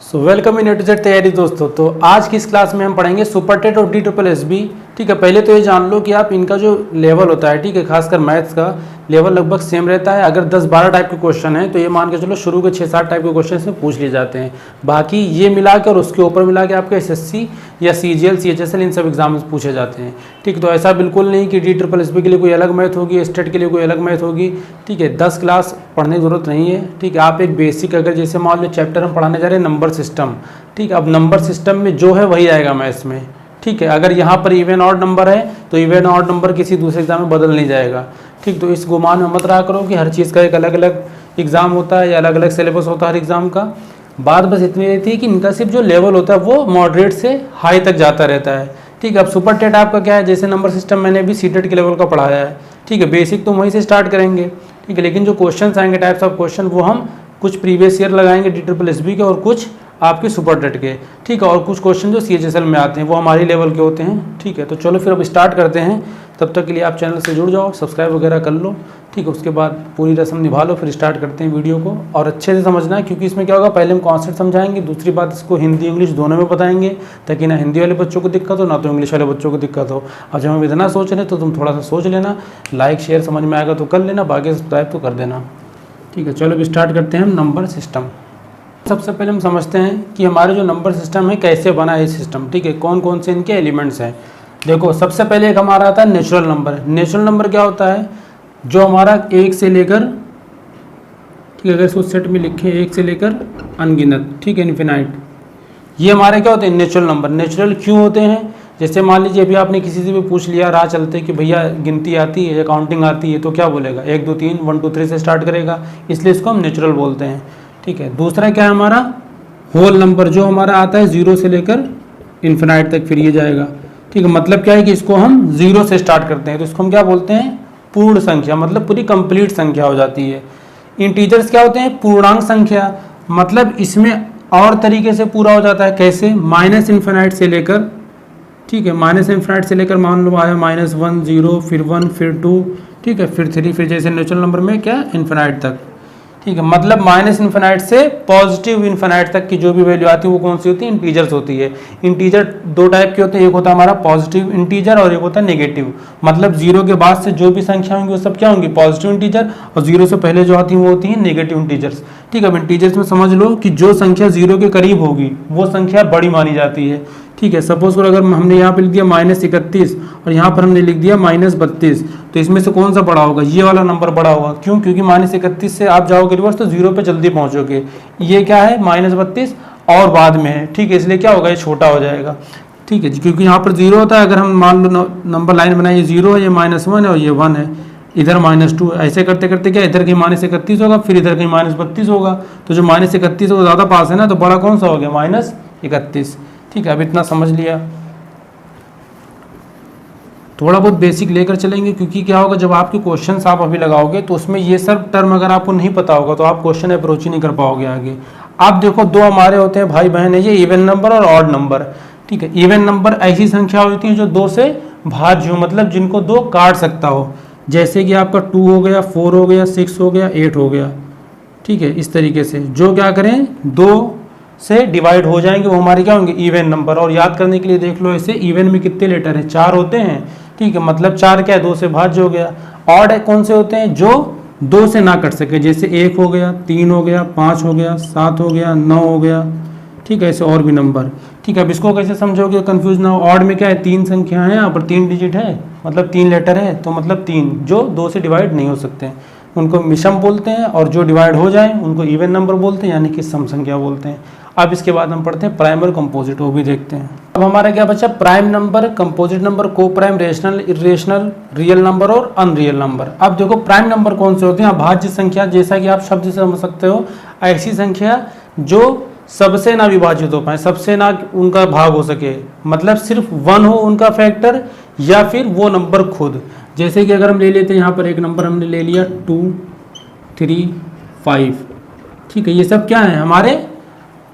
Welcome in A to Z तैयारी दोस्तों। तो आज की इस क्लास में हम पढ़ेंगे सुपर टेट और DSSB। ठीक है, पहले तो ये जान लो कि आप इनका जो लेवल होता है, ठीक है, खासकर मैथ्स का लेवल लगभग सेम रहता है। अगर 10-12 टाइप के क्वेश्चन हैं तो ये मान के चलो शुरू के 6-7 टाइप के क्वेश्चन इसमें पूछ लिए जाते हैं। बाकी ये मिला के और उसके ऊपर मिला के आपके SSC या CGL CHSL इन सब एग्जाम पूछे जाते हैं। ठीक, तो ऐसा बिल्कुल नहीं कि DSSB के लिए कोई अलग मैथ होगी, स्टेट के लिए कोई अलग मैथ होगी। ठीक है, 10 क्लास पढ़ने की जरूरत नहीं है। ठीक है, आप एक बेसिक अगर जैसे मान लो चैप्टर हम पढ़ाने जा रहे हैं नंबर सिस्टम। ठीक है, अब नंबर सिस्टम में जो है वही आएगा मैथ्स में। ठीक है, अगर यहाँ पर इवन ऑड नंबर है तो इवन ऑड नंबर किसी दूसरे एग्जाम में बदल नहीं जाएगा। ठीक, तो इस गुमान में मत रहा करो कि हर चीज़ का एक अलग अलग एग्जाम होता है या अलग अलग सिलेबस होता है हर एग्जाम का। बात बस इतनी रहती है कि इनका सिर्फ जो लेवल होता है वो मॉडरेट से हाई तक जाता रहता है। ठीक है, अब सुपर टेट आपका क्या है, जैसे नंबर सिस्टम मैंने अभी सीटेट के लेवल का पढ़ाया है। ठीक है, बेसिक तो वहीं से स्टार्ट करेंगे। ठीक है, लेकिन जो क्वेश्चन आएंगे टाइप्स ऑफ क्वेश्चन वो हम कुछ प्रीवियस ईयर लगाएंगे DSSB के और कुछ आपके सुपर टेट के। ठीक है, और कुछ क्वेश्चन जो CHSL में आते हैं वो हमारे लेवल के होते हैं। ठीक है, तो चलो फिर अब स्टार्ट करते हैं। तब तक के लिए आप चैनल से जुड़ जाओ, सब्सक्राइब वगैरह कर लो। ठीक है, उसके बाद पूरी रस्म निभा लो, फिर स्टार्ट करते हैं वीडियो को। और अच्छे से समझना है क्योंकि इसमें क्या होगा, पहले हम कॉन्सेप्ट समझाएंगे, दूसरी बात इसको हिंदी इंग्लिश दोनों में बताएंगे ताकि ना हिंदी वाले बच्चों को दिक्कत हो ना तो इंग्लिश वाले बच्चों को दिक्कत हो। और जब हम इतना सोच रहे तो तुम थोड़ा सा सोच लेना, लाइक शेयर समझ में आएगा तो कर लेना, बाकी सब्सक्राइब तो कर देना। ठीक है, चलो अब स्टार्ट करते हैं हम नंबर सिस्टम। सबसे पहले हम समझते हैं कि हमारे जो नंबर सिस्टम है कैसे बना है सिस्टम। ठीक है, कौन कौन से इनके एलिमेंट्स हैं। देखो, सबसे पहले एक हमारा आता है नेचुरल नंबर। नेचुरल नंबर क्या होता है, जो हमारा 1 से लेकर, ठीक है, अगर इसको सेट में लिखें 1 से लेकर अनगिनत, ठीक है, इन्फिनाइट, ये हमारे क्या होते हैं नेचुरल नंबर। नेचुरल क्यों होते हैं, जैसे मान लीजिए अभी आपने किसी से भी पूछ लिया राह चलते कि भैया गिनती आती है या काउंटिंग आती है, तो क्या बोलेगा 1 2 3 1 2 3 से स्टार्ट करेगा, इसलिए इसको हम नेचुरल बोलते हैं। ठीक है, दूसरा क्या है हमारा होल नंबर, जो हमारा आता है 0 से लेकर इन्फिनाइट तक फिर ये जाएगा। ठीक है, मतलब क्या है कि इसको हम 0 से स्टार्ट करते हैं तो इसको हम क्या बोलते हैं पूर्ण संख्या, मतलब पूरी कंप्लीट संख्या हो जाती है। इंटीजर्स क्या होते हैं पूर्णांक संख्या, मतलब इसमें और तरीके से पूरा हो जाता है। कैसे, माइनस इन्फिनाइट से लेकर, ठीक है, माइनस इन्फिनाइट से लेकर मान लो आया -1 0 फिर 1 फिर 2, ठीक है, फिर 3, फिर जैसे नेचुरल नंबर में क्या इन्फिनाइट तक। ठीक है, मतलब माइनस इन्फिनाइट से पॉजिटिव इन्फिनाइट तक की जो भी वैल्यू आती है वो कौन सी होती है, इंटीजर्स होती है। इंटीजर 2 टाइप के होते हैं, एक होता है हमारा पॉजिटिव इंटीजर और एक होता है नेगेटिव। मतलब 0 के बाद से जो भी संख्या होंगी वो सब क्या होंगी पॉजिटिव इंटीजर, और 0 से पहले जो आती है वो होती है नेगेटिव इंटीजर्स। ठीक है, अब इंटीजर्स में समझ लो कि जो संख्या 0 के करीब होगी वो संख्या बड़ी मानी जाती है। ठीक है, सपोज करो अगर हमने यहाँ पे लिख दिया -31 और यहाँ पर हमने लिख दिया -32, तो इसमें से कौन सा बड़ा होगा, ये वाला नंबर बड़ा होगा। क्यों, क्योंकि -31 से आप जाओगे रिवर्स तो 0 पे जल्दी पहुँचोगे। ये क्या है -32 और बाद में है। ठीक है, इसलिए क्या होगा ये छोटा हो जाएगा। ठीक है, क्योंकि यहाँ पर 0 होता है। अगर हम मान लो नंबर लाइन बनाए 0 है, ये -1 है और ये 1 है, इधर -2, ऐसे करते करते क्या इधर कहीं -31 होगा, फिर इधर कहीं -32 होगा। तो जो -31 वो ज़्यादा पास है ना, तो बड़ा कौन सा हो गया -31। ठीक है, अब इतना समझ लिया। थोड़ा बहुत बेसिक लेकर चलेंगे क्योंकि क्या होगा जब आपके क्वेश्चंस आप अभी लगाओगे तो उसमें ये सब टर्म अगर आपको नहीं पता होगा तो आप क्वेश्चन अप्रोच ही नहीं कर पाओगे आगे। आप देखो 2 हमारे होते हैं भाई बहन है, ये इवन नंबर और ऑड नंबर। ठीक है, इवन नंबर ऐसी संख्या होती है जो 2 से भाज्य हो, मतलब जिनको 2 काट सकता हो। जैसे कि आपका 2 हो गया, 4 हो गया, 6 हो गया, 8 हो गया। ठीक है, इस तरीके से जो क्या करें 2 से डिवाइड हो जाएंगे वो हमारे क्या होंगे इवन नंबर। और याद करने के लिए देख लो ऐसे इवन में कितने लेटर हैं, 4 होते हैं। ठीक है, मतलब 4 क्या है 2 से भाज्य हो गया। ऑड कौन से होते हैं, जो 2 से ना कट सके, जैसे 1 हो गया, 3 हो गया, 5 हो गया, 7 हो गया, 9 हो गया। ठीक है, ऐसे और भी नंबर। ठीक है, अब इसको कैसे समझोगे कंफ्यूज ना हो। ऑड में क्या है 3 संख्या है, यहाँ पर 3 डिजिट है, मतलब 3 लेटर है, तो मतलब 3 जो 2 से डिवाइड नहीं हो सकते उनको विषम बोलते हैं, और जो डिवाइड हो जाए उनको इवन नंबर बोलते हैं, यानी कि सम संख्या बोलते हैं। अब इसके बाद हम पढ़ते हैं प्राइम और कंपोजिट, वो भी देखते हैं। अब हमारा क्या बचा, प्राइम नंबर, कंपोजिट नंबर, को prime, rational, irrational, real number और अनरियल नंबर। अब देखो प्राइम नंबर कौन से होते हैं, भाज्य संख्या, जैसा कि आप शब्द से समझ सकते हो, ऐसी संख्या जो सबसे ना विभाजित हो पाए, सबसे ना उनका भाग हो सके, मतलब सिर्फ 1 हो उनका फैक्टर या फिर वो नंबर खुद। जैसे कि अगर हम ले लेते हैं यहाँ पर एक नंबर हमने ले लिया 2 3 5। ठीक है, ये सब क्या है हमारे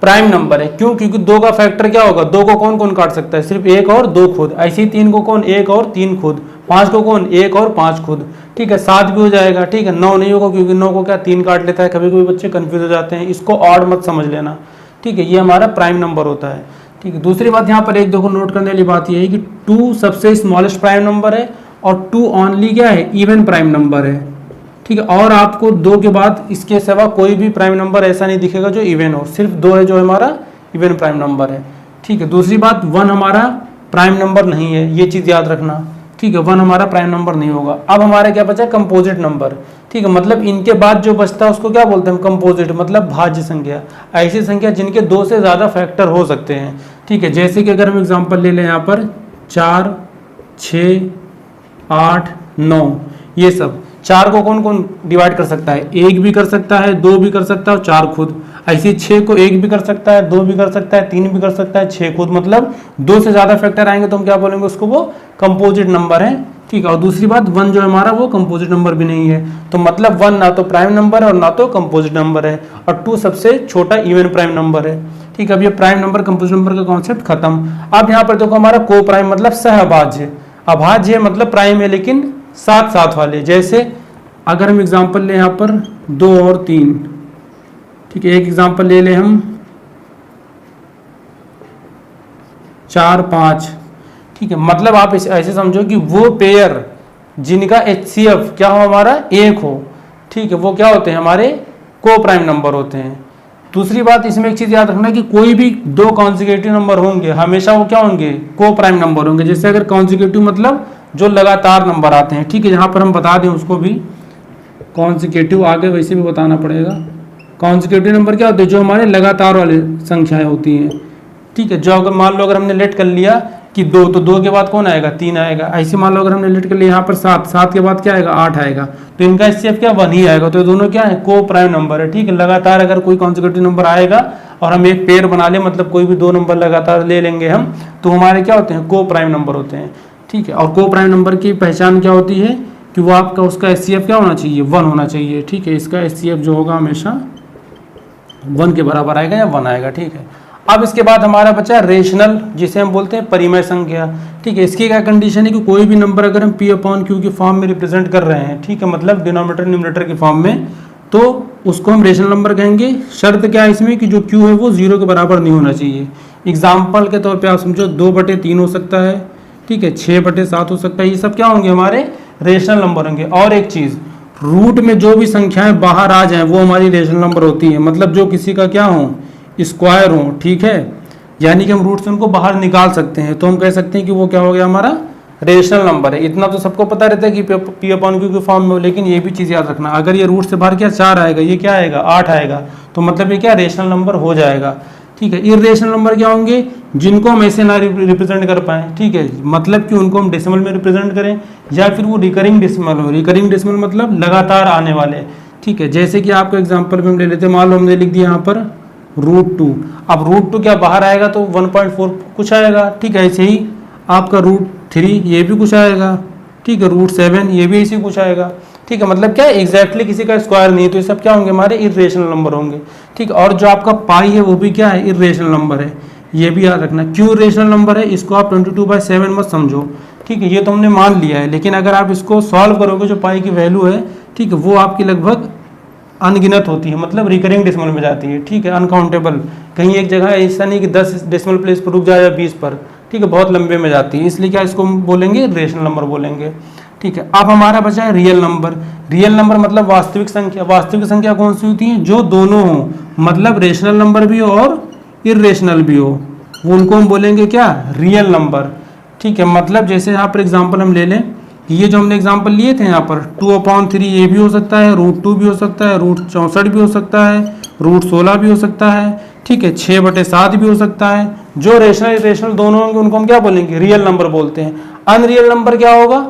प्राइम नंबर है। क्यों, क्योंकि 2 का फैक्टर क्या होगा, 2 को कौन कौन काट सकता है, सिर्फ 1 और 2 खुद। ऐसे ही 3 को कौन, 1 और 3 खुद। 5 को कौन, 1 और 5 खुद। ठीक है, 7 भी हो जाएगा। ठीक है, 9 नहीं होगा क्योंकि 9 को क्या 3 काट लेता है। कभी कभी बच्चे कंफ्यूज हो जाते हैं, इसको ऑड मत समझ लेना। ठीक है, ये हमारा प्राइम नंबर होता है। ठीक है, दूसरी बात यहाँ पर एक देखो नोट करने वाली बात ये है कि 2 सबसे स्मॉलेस्ट प्राइम नंबर है और 2 ओनली क्या है, इवन प्राइम नंबर है। ठीक है, और आपको 2 के बाद इसके सिवा कोई भी प्राइम नंबर ऐसा नहीं दिखेगा जो इवन हो, सिर्फ 2 है जो हमारा इवन प्राइम नंबर है। ठीक है, दूसरी बात 1 हमारा प्राइम नंबर नहीं है, ये चीज़ याद रखना। ठीक है, 1 हमारा प्राइम नंबर नहीं होगा। अब हमारा क्या बचा, कंपोजिट नंबर। ठीक है, मतलब इनके बाद जो बचता है उसको क्या बोलते हैं हम, कंपोजिट, मतलब भाज्य संख्या। ऐसी संख्या जिनके 2 से ज़्यादा फैक्टर हो सकते हैं। ठीक है, जैसे कि अगर हम एग्जांपल ले लें यहाँ पर 4, 6, 8, 9, ये सब 4 को कौन कौन डिवाइड कर सकता है, 1 भी कर सकता है, 2 भी कर सकता है और 4 खुद। ऐसे 6 को 1 भी कर सकता है, 2 भी कर सकता है, 3 भी कर सकता है, 6 खुद, मतलब 2 से ज़्यादा फैक्टर आएंगे तो हम क्या बोलेंगे उसको, वो कंपोजिट नंबर है। ठीक है, और दूसरी बात 1 जो हमारा वो कंपोजिट नंबर भी नहीं है, तो मतलब 1 ना तो प्राइम नंबर है और ना तो कंपोजिट नंबर है, और 2 सबसे छोटा इवन प्राइम नंबर है। ठीक है, अब ये प्राइम नंबर कंपोजिट नंबर का कॉन्सेप्ट खत्म। अब यहाँ पर देखो हमारा को प्राइम मतलब सहअभाज्य। अभाज्य मतलब प्राइम है लेकिन साथ साथ वाले, जैसे अगर हम एग्जांपल लें यहाँ पर 2 और 3। ठीक है, एक एग्जांपल ले लें हम 4, 5। ठीक है, मतलब आप ऐसे समझो कि वो पेयर जिनका HCF क्या हो, हमारा 1 हो। ठीक है, वो क्या होते हैं, हमारे को प्राइम नंबर होते हैं। दूसरी बात इसमें एक चीज़ याद रखना कि कोई भी 2 कॉन्जिक्यूटिव नंबर होंगे हमेशा वो क्या होंगे, को प्राइम नंबर होंगे। जैसे अगर कॉन्जिक्यूटिव मतलब जो लगातार नंबर आते हैं। ठीक है, यहाँ पर हम बता दें उसको भी, कॉन्जिक्यूटिव आगे वैसे भी बताना पड़ेगा। कॉन्जिक्यूटिव नंबर क्या होते हैं, जो हमारे लगातार वाले संख्याएं होती हैं। ठीक है, जो अगर मान लो अगर हमने लेट कर लिया कि 2, तो 2 के बाद कौन आएगा, 3 आएगा। ऐसे मान लो अगर हमने लेट कर लिया यहाँ पर 7, 7 के बाद क्या आएगा, 8 आएगा, तो इनका HCF क्या 1 ही आएगा। तो ये दोनों क्या है, को प्राइम नंबर है। ठीक है, लगातार अगर कोई कॉन्जिक्यूटिव नंबर आएगा और हम एक पेयर बना ले, मतलब कोई भी 2 नंबर लगातार ले लेंगे हम, तो हमारे क्या होते हैं, को प्राइम नंबर होते हैं। ठीक है, और को प्राइम नंबर की पहचान क्या होती है कि वो आपका उसका HCF क्या होना चाहिए, 1 होना चाहिए। ठीक है, इसका HCF जो होगा हमेशा 1 के बराबर आएगा या 1 आएगा। ठीक है, अब इसके बाद हमारा बचा रेशनल, जिसे हम बोलते हैं परिमेय संख्या। ठीक है, इसकी क्या कंडीशन है कि कोई भी नंबर अगर हम P/Q की फॉर्म में रिप्रेजेंट कर रहे हैं, ठीक है, मतलब डिनोमिनेटर न्यूमरेटर की फॉर्म में, तो उसको हम रेशनल नंबर कहेंगे। शर्त क्या है इसमें कि जो Q है वो 0 के बराबर नहीं होना चाहिए। एग्जाम्पल के तौर पर आप समझो 2/3 हो सकता है। ठीक है, 6/7 हो सकता है। ये सब क्या होंगे, हमारे रेशनल नंबर होंगे। और एक चीज़, रूट में जो भी संख्याएं बाहर आ जाएं वो हमारी रेशनल नंबर होती है, मतलब जो किसी का क्या हो, स्क्वायर हो। ठीक है, यानी कि हम रूट से उनको बाहर निकाल सकते हैं, तो हम कह सकते हैं कि वो क्या हो गया, हमारा रेशनल नंबर है। इतना तो सबको पता रहता है कि P/Q की फॉर्म में हो, लेकिन ये भी चीज़ याद रखना, अगर ये रूट से बाहर क्या 4 आएगा, ये क्या आएगा 8 आएगा, तो मतलब ये क्या रेशनल नंबर हो जाएगा। ठीक है, इर्रेशनल नंबर क्या होंगे, जिनको हम ऐसे ना रिप्रेजेंट कर पाएँ। ठीक है, मतलब कि उनको हम डेसिमल में रिप्रेजेंट करें या फिर वो रिकरिंग डेसिमल हो। रिकरिंग डेसिमल मतलब लगातार आने वाले। ठीक है, जैसे कि आपको एग्जांपल में हम ले लेते हैं, मान लो हमने लिख दिया यहाँ पर √2। अब √2 क्या बाहर आएगा तो 1.4 कुछ आएगा। ठीक है, ऐसे ही आपका √3 ये भी कुछ आएगा। ठीक है, √7 ये भी ऐसे कुछ आएगा। ठीक है, मतलब क्या एग्जैक्टली किसी का स्क्वायर नहीं है, तो ये सब क्या होंगे, हमारे इर्रेशनल नंबर होंगे। ठीक है, और जो आपका पाई है वो भी क्या है, इर्रेशनल नंबर है, ये भी याद रखना। क्यों रेशनल नंबर है, इसको आप 22/7 मत समझो। ठीक है, ये तो हमने मान लिया है, लेकिन अगर आप इसको सॉल्व करोगे जो पाई की वैल्यू है, ठीक है, वो आपकी लगभग अनगिनत होती है, मतलब रिकरिंग डेसिमल में जाती है। ठीक है, अनकाउंटेबल, कहीं एक जगह ऐसा नहीं कि 10 डेसिमल प्लेस पर रुक जाए या 20 पर। ठीक है, बहुत लंबे में जाती है, इसलिए क्या इसको हम बोलेंगे, रेशनल नंबर बोलेंगे। ठीक है, अब हमारा बचा है रियल नंबर। रियल नंबर मतलब वास्तविक संख्या। वास्तविक संख्या कौन सी होती है, जो दोनों हो, मतलब रेशनल नंबर भी हो और इर्रेशनल भी हो, वो उनको हम बोलेंगे क्या, रियल नंबर। ठीक है, मतलब जैसे यहाँ पर एग्जांपल हम ले लें, ये जो हमने एग्जांपल लिए थे यहाँ पर 2/3 ये भी हो सकता है, √2 भी हो सकता है, √64 भी हो सकता है, √16 भी हो सकता है। ठीक है, 6/7 भी हो सकता है। जो रेशनल इरेशनल दोनों होंगे उनको हम क्या बोलेंगे, रियल नंबर बोलते हैं। अनरियल नंबर क्या होगा,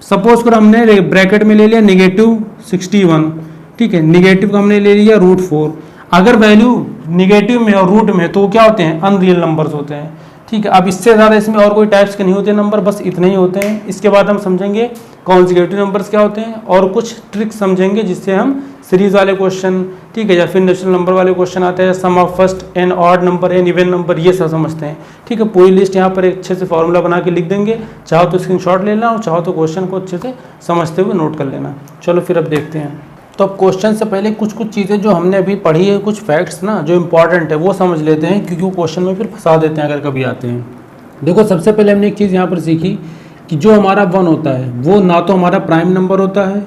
सपोज कर हमने ब्रैकेट में ले लिया -61। ठीक है, निगेटिव का हमने ले लिया √4। अगर वैल्यू निगेटिव में और रूट में, तो क्या होते हैं, अनरियल नंबर्स होते हैं। ठीक है, अब इससे ज़्यादा इसमें और कोई टाइप्स के नहीं होते नंबर, बस इतने ही होते हैं। इसके बाद हम समझेंगे कॉन्जिक्यूटिव नंबर्स क्या होते हैं और कुछ ट्रिक्स समझेंगे जिससे हम सीरीज वाले क्वेश्चन, ठीक है, या फिर नेचुरल नंबर वाले क्वेश्चन आते हैं, sum of first and odd number and even number, ये सब समझते हैं। ठीक है, पूरी लिस्ट यहाँ पर एक अच्छे से फॉर्मूला बना के लिख देंगे, चाहो तो स्क्रीनशॉट ले लेना और चाहो तो क्वेश्चन को अच्छे से समझते हुए नोट कर लेना। चलो फिर अब देखते हैं। तो अब क्वेश्चन से पहले कुछ कुछ चीज़ें जो हमने अभी पढ़ी है, कुछ फैक्ट्स ना जो इम्पॉर्टेंट है वो समझ लेते हैं, क्योंकि वो क्वेश्चन में फिर फंसा देते हैं अगर कभी आते हैं। देखो सबसे पहले हमने एक चीज़ यहाँ पर सीखी कि जो हमारा 1 होता है वो ना तो हमारा प्राइम नंबर होता है,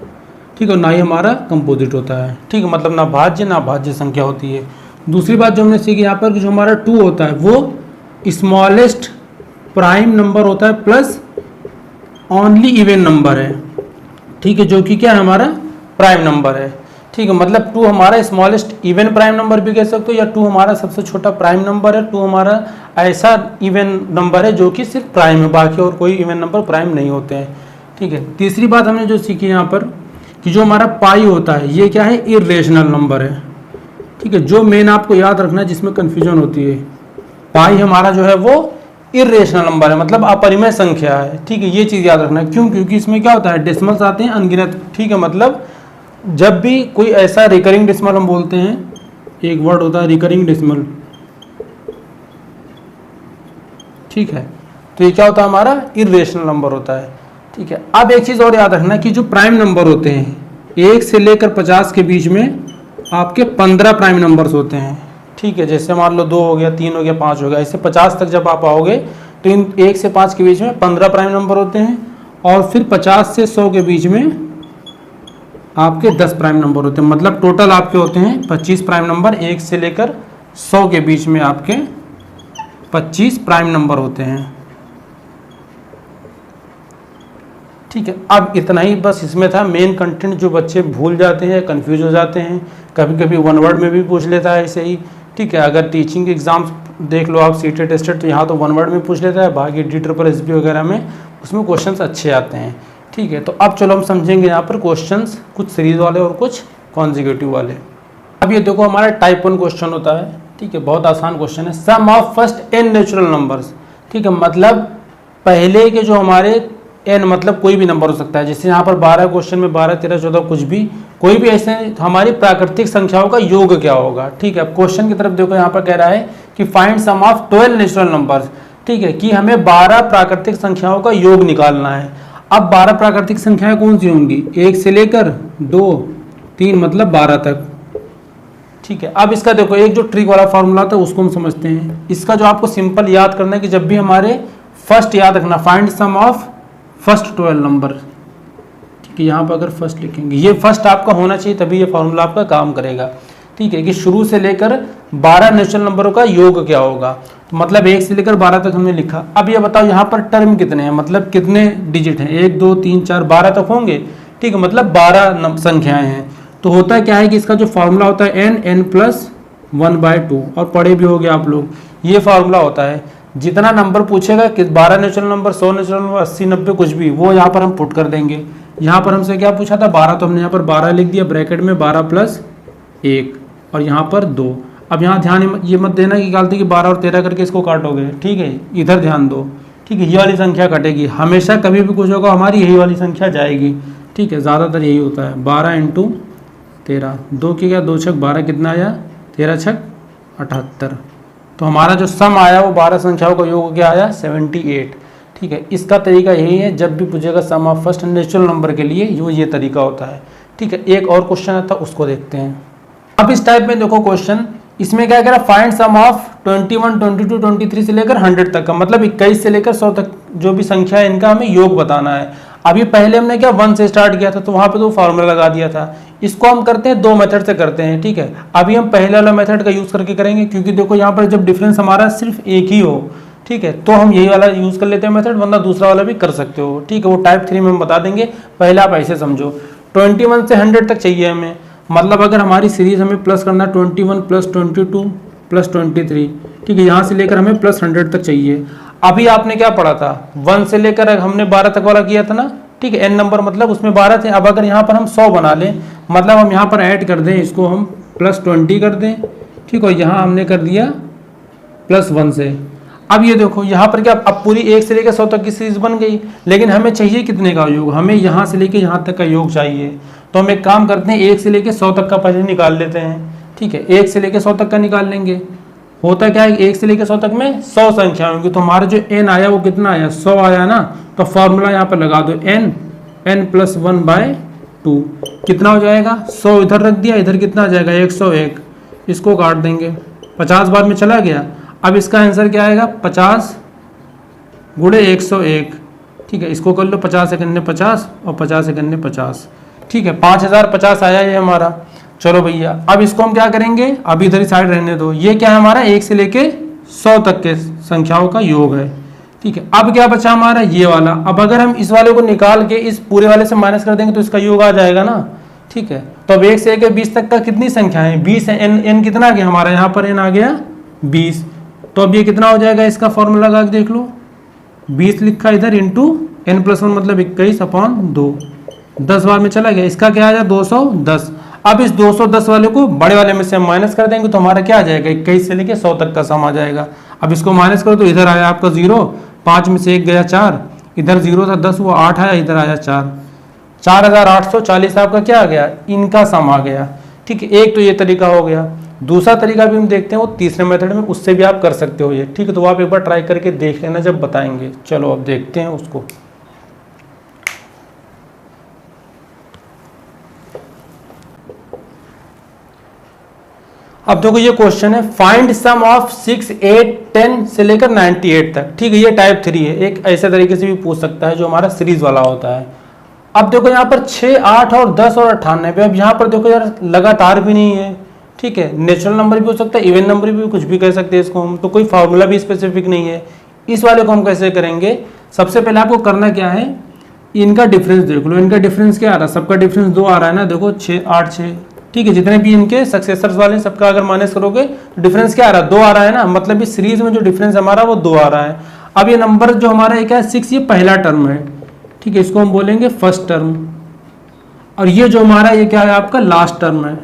ठीक है, ना ही हमारा कंपोजिट होता है, ठीक है, मतलब ना भाज्य ना भाज्य संख्या होती है। दूसरी बात जो हमने सीखी यहाँ पर कि जो हमारा 2 होता है वो स्मॉलेस्ट प्राइम नंबर होता है प्लस ओनली इवन नंबर है, ठीक है, जो कि क्या है हमारा प्राइम नंबर है, ठीक है, मतलब 2 हमारा स्मॉलेस्ट इवन प्राइम नंबर भी कह सकते हो, या 2 हमारा सबसे छोटा प्राइम नंबर है, 2 हमारा ऐसा इवन नंबर है जो कि सिर्फ प्राइम है, बाकी और कोई इवन नंबर प्राइम नहीं होते हैं, ठीक है। तीसरी बात हमने जो सीखी यहाँ पर कि जो हमारा पाई होता है ये क्या है, इर्रेशनल नंबर है, ठीक है, जो मेन आपको याद रखना है जिसमें कन्फ्यूजन होती है, पाई हमारा जो है वो इर्रेशनल नंबर है, मतलब अपरिमेय संख्या है, ठीक है, ये चीज़ याद रखना है। क्यों? क्योंकि इसमें क्या होता है, डेसिमल्स आते हैं अनगिनत, ठीक है, मतलब जब भी कोई ऐसा रिकरिंग डेसिमल हम बोलते हैं, एक वर्ड होता है रिकरिंग डेसिमल, ठीक है, तो ये क्या होता है हमारा इर्रेशनल नंबर होता है, ठीक है। अब एक चीज़ और याद रखना कि जो प्राइम नंबर होते हैं 1 से लेकर 50 के बीच में आपके 15 प्राइम नंबर्स होते हैं, ठीक है, जैसे मान लो 2 हो गया, 3 हो गया, 5 हो गया, ऐसे 50 तक जब आप आओगे तो इन 1 से 5 के बीच में 15 प्राइम नंबर होते हैं, और फिर 50 से 100 के बीच में आपके 10 प्राइम नंबर होते हैं, मतलब टोटल आपके होते हैं 25 प्राइम नंबर, 1 से लेकर 100 के बीच में आपके 25 प्राइम नंबर होते हैं, ठीक है। अब इतना ही बस इसमें था मेन कंटेंट, जो बच्चे भूल जाते हैं, कंफ्यूज हो जाते हैं, कभी कभी 1 वर्ड में भी पूछ लेता है ऐसे ही, ठीक है। अगर टीचिंग एग्जाम्स देख लो आप, सीटेट टेस्टेड, तो यहाँ तो 1 वर्ड में पूछ लेता है, बाकी DSSB वगैरह में उसमें क्वेश्चंस अच्छे आते हैं, ठीक है। तो अब चलो हम समझेंगे यहाँ पर क्वेश्चंस, कुछ सीरीज वाले और कुछ कॉन्जिक्यूटिव वाले। अब ये देखो हमारा टाइप 1 क्वेश्चन होता है, ठीक है, बहुत आसान क्वेश्चन है, sum of first n natural numbers, ठीक है, मतलब पहले के जो हमारे n मतलब कोई भी नंबर हो सकता है, जैसे यहाँ पर 12 क्वेश्चन में 12, 13, 14 कुछ भी, कोई भी ऐसे हमारी प्राकृतिक संख्याओं का योग क्या होगा, ठीक है। अब क्वेश्चन की तरफ देखो, यहाँ पर कह रहा है कि find sum of 12 natural numbers, ठीक है, कि हमें 12 प्राकृतिक संख्याओं का योग निकालना है। अब 12 प्राकृतिक संख्याएं कौन सी होंगी, 1 से लेकर 2, 3 मतलब 12 तक, ठीक है। अब इसका देखो एक जो ट्रिक वाला फॉर्मूला था उसको हम समझते हैं। इसका जो आपको सिंपल याद करना है कि जब भी हमारे फर्स्ट याद रखना, find sum of first 12 number, ठीक है, यहाँ पर अगर फर्स्ट लिखेंगे, ये फर्स्ट आपका होना चाहिए तभी ये फॉर्मूला आपका काम करेगा, ठीक है, कि शुरू से लेकर 12 नेचुरल नंबरों का योग क्या होगा, तो मतलब 1 से लेकर 12 तक हमने लिखा। अब ये बताओ यहाँ पर टर्म कितने हैं, मतलब कितने डिजिट हैं, 1 2 3 4 12 तक होंगे, ठीक है, मतलब 12 संख्याएं हैं। तो होता क्या है कि इसका जो फॉर्मूला होता है n+1/2, और पढ़े भी होगे आप लोग, ये फॉर्मूला होता है, जितना नंबर पूछेगा कि 12 नेचुरल नंबर, 100 नेचुरल नंबर, 80 90 कुछ भी, वो यहाँ पर हम पुट कर देंगे। यहाँ पर हमसे क्या पूछा था 12, तो हमने यहाँ पर 12 लिख दिया ब्रैकेट में, 12 + 1 और यहाँ पर 2। अब यहाँ ध्यान ये मत देना कि गलती कि 12 और 13 करके इसको काटोगे, ठीक है, इधर ध्यान दो, ठीक है, ये वाली संख्या कटेगी, हमेशा कभी भी कुछ होगा हमारी यही वाली संख्या जाएगी, ठीक है, ज़्यादातर यही होता है। 12 × 13, 2 की क्या 2 छक 12, कितना आया 13 छक 78, तो हमारा जो सम आया वो 12 संख्याओं का योग क्या आया 78, ठीक है। इसका तरीका यही है, जब भी पूछेगा सम ऑफ फर्स्ट नेचुरल नंबर के लिए ये तरीका होता है, ठीक है। एक और क्वेश्चन आता है उसको देखते हैं। अब इस टाइप में देखो क्वेश्चन, इसमें क्या कह रहा है, फाइंड सम ऑफ 21, 22, 23 से लेकर 100 तक का, मतलब 21 से लेकर 100 तक जो भी संख्या है इनका हमें योग बताना है। अभी पहले हमने क्या 1 से स्टार्ट किया था, तो वहां पे तो फॉर्मूला लगा दिया था। इसको हम करते हैं 2 मेथड से करते हैं, ठीक है। अभी हम पहले वाला मेथड का यूज करके करेंगे, क्योंकि देखो यहाँ पर जब डिफरेंस हमारा सिर्फ एक ही हो, ठीक है, तो हम यही वाला यूज कर लेते हैं मेथड, वरना दूसरा वाला भी कर सकते हो, ठीक है, वो टाइप 3 में हम बता देंगे। पहले आप ऐसे समझो, 21 से 100 तक चाहिए हमें, मतलब अगर हमारी सीरीज हमें प्लस करना 21 + 22 + 23, ठीक है, यहाँ से लेकर हमें +100 तक चाहिए। अभी आपने क्या पढ़ा था, 1 से लेकर हमने 12 तक वाला किया था ना, ठीक है, n नंबर मतलब उसमें 12 थे। अब अगर यहाँ पर हम 100 बना लें, मतलब हम यहाँ पर ऐड कर दें, इसको हम +20 कर दें, ठीक है, यहाँ हमने कर दिया +1 से। अब ये देखो यहाँ पर क्या, अब पूरी 1 से लेकर 100 तक की सीरीज बन गई, लेकिन हमें चाहिए कितने का योग, हमें यहाँ से लेकर यहाँ तक का योग चाहिए। तो हम एक काम करते हैं, 1 से लेकर 100 तक का पहले निकाल लेते हैं, ठीक है, 1 से लेकर 100 तक का निकाल लेंगे। होता क्या है, 1 से लेकर 100 तक में 100 संख्या होंगी, तो हमारा जो n आया वो कितना आया 100 आया ना, तो फॉर्मूला यहाँ पर लगा दो n + 1/2, 2 कितना हो जाएगा 100 इधर रख दिया, इधर कितना आ जाएगा 101, इसको काट देंगे 50 बार में चला गया। अब इसका आंसर क्या आएगा 50 गुणे 101, ठीक है, इसको कर लो 50 सेकंड में 50 और 50 सेकंड में 50, ठीक है 5050 आया ये हमारा। चलो भैया अब इसको हम क्या करेंगे, अभी इधर ही साइड रहने दो, ये क्या है हमारा 1 से लेके 100 तक के संख्याओं का योग है, ठीक है। अब क्या बचा हमारा ये वाला, अब अगर हम इस वाले को निकाल के इस पूरे वाले से माइनस कर देंगे तो इसका योग आ जाएगा ना, ठीक है। तो अब 1 से लेके 20 तक का कितनी संख्या है 20 है, n कितना आ गया हमारा, यहाँ पर n आ गया 20, तो अब ये कितना हो जाएगा, इसका फॉर्मूला लगा के देख लो, 20 लिखा इधर इंटू n+1 मतलब 21/2, 10 बार में चला गया, इसका क्या आ जाए 210। अब इस 210 वाले को बड़े वाले में से हम माइनस कर देंगे तो हमारा क्या आ जाएगा 21 से लेके 100 तक का सम आ जाएगा। अब इसको माइनस करो तो इधर आया आपका 0, 5 में से 1 गया 4, इधर 0 था 10 वो 8 आया, इधर आया 4, 4840 आपका क्या आ गया, इनका सम आ गया, ठीक है। एक तो ये तरीका हो गया, दूसरा तरीका भी हम देखते हैं वो तीसरे मेथड में, उससे भी आप कर सकते हो ये, ठीक है। तो आप एक बार ट्राई करके देख लेना जब बताएंगे। चलो अब देखते हैं उसको। अब देखो ये क्वेश्चन है, फाइंड सम ऑफ 6, 8, 10 से लेकर 98 तक, ठीक है। ये टाइप 3 है, एक ऐसे तरीके से भी पूछ सकता है जो हमारा सीरीज वाला होता है। अब देखो यहाँ पर 6, 8 और 10 और 98, अब यहाँ पर देखो यार लगातार भी नहीं है, ठीक है, नेचुरल नंबर भी हो सकता है, इवन नंबर भी, कुछ भी कह सकते हैं इसको हम, तो कोई फार्मूला भी स्पेसिफिक नहीं है। इस वाले को हम कैसे करेंगे, सबसे पहले आपको करना क्या है, इनका डिफरेंस देख लो, इनका डिफरेंस क्या आ रहा है, सबका डिफरेंस 2 आ रहा है ना, देखो 6, 8, 6, ठीक है। जितने भी इनके सक्सेसर्स वाले हैं सबका अगर माइनस करोगे तो डिफरेंस क्या आ रहा है 2 आ रहा है ना, मतलब इस सीरीज में जो डिफरेंस हमारा वो 2 आ रहा है। अब ये नंबर जो हमारा एक है 6, ये पहला टर्म है, ठीक है, इसको हम बोलेंगे फर्स्ट टर्म, और ये जो हमारा ये क्या है आपका लास्ट टर्म है।